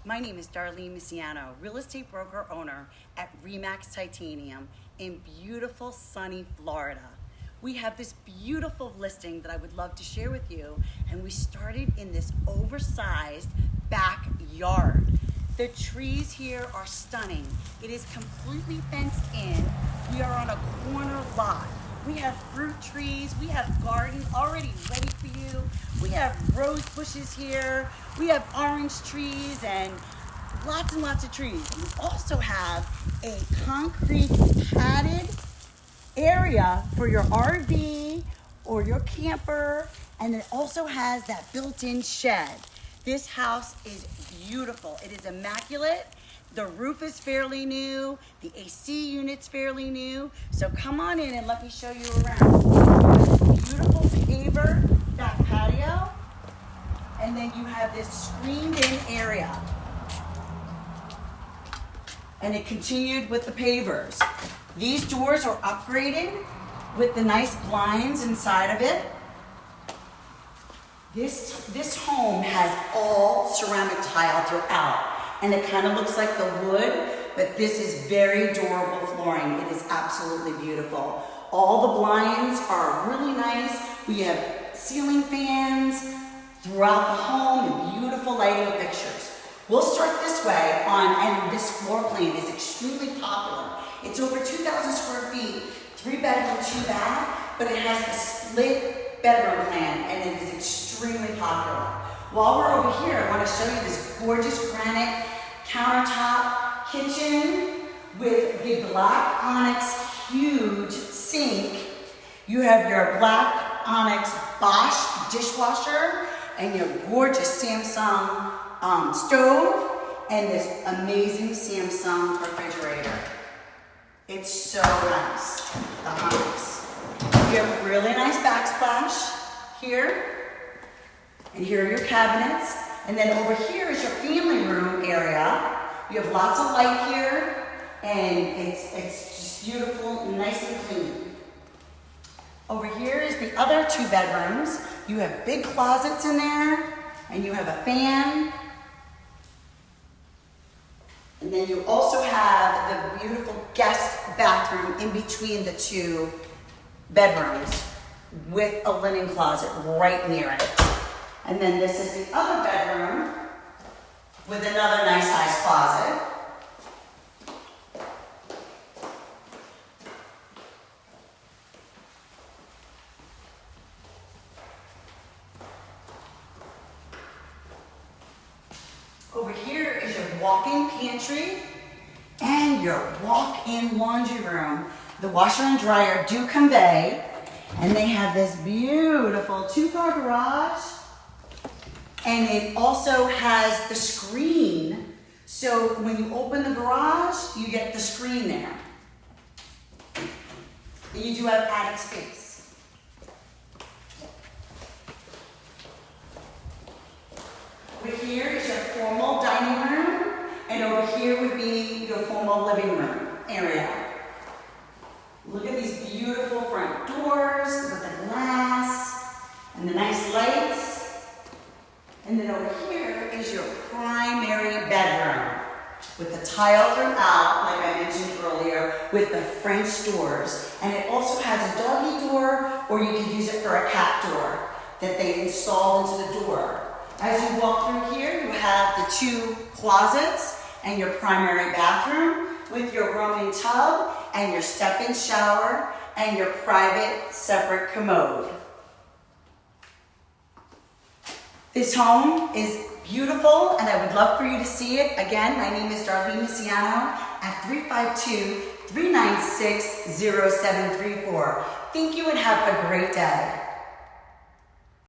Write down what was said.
My name is Darlene Misiano, real estate broker owner at Remax Titanium in beautiful sunny Florida. We have this beautiful listing that I would love to share with you, and we started in this oversized backyard. The trees here are stunning. It is completely fenced in. We are on a corner lot. We have fruit trees, we have garden already ready for you. We have rose bushes here. We have orange trees and lots of trees. We also have a concrete padded area for your RV or your camper, and it also has that built-in shed. This house is beautiful. It is immaculate. The roof is fairly new. The AC unit's fairly new. So come on in and let me show you around. Beautiful paver back patio. And then you have this screened-in area. And it continued with the pavers. These doors are upgraded with the nice blinds inside of it. This home has all ceramic tile throughout. And it kind of looks like the wood, but this is very durable flooring. It is absolutely beautiful. All the blinds are really nice. We have ceiling fans throughout the home and beautiful lighting fixtures. We'll start this way and this floor plan is extremely popular. It's over 2,000 square feet, 3 bedroom, 2 bath, but it has a split bedroom plan and it is extremely popular. While we're over here, I want to show you this gorgeous granite countertop kitchen with the black onyx huge sink. You have your black onyx Bosch dishwasher and your gorgeous Samsung stove and this amazing Samsung refrigerator. It's so nice, the onyx. You have really nice backsplash here. And here are your cabinets. And then over here is your family room area. You have lots of light here, and it's just beautiful, nice and clean. Over here is the other 2 bedrooms. You have big closets in there, and you have a fan. And then you also have the beautiful guest bathroom in between the 2 bedrooms with a linen closet right near it. And then this is the other bedroom with another nice size closet. Over here is your walk-in pantry and your walk-in laundry room. The washer and dryer do convey, and they have this beautiful 2-car garage. And it also has the screen, so when you open the garage, you get the screen there. And you do have attic space. Over here is your formal dining room, and over here would be your formal living room area. Look at these beautiful front doors with the glass and the nice lights. And then over here is your primary bedroom with the tile throughout, like I mentioned earlier, with the French doors. And it also has a doggy door, or you can use it for a cat door that they installed into the door. As you walk through here, you have the 2 closets and your primary bathroom with your roaming tub and your step-in shower and your private separate commode. This home is beautiful, and I would love for you to see it. Again, my name is Darlene Misiano at 352-396-0734. Thank you and have a great day.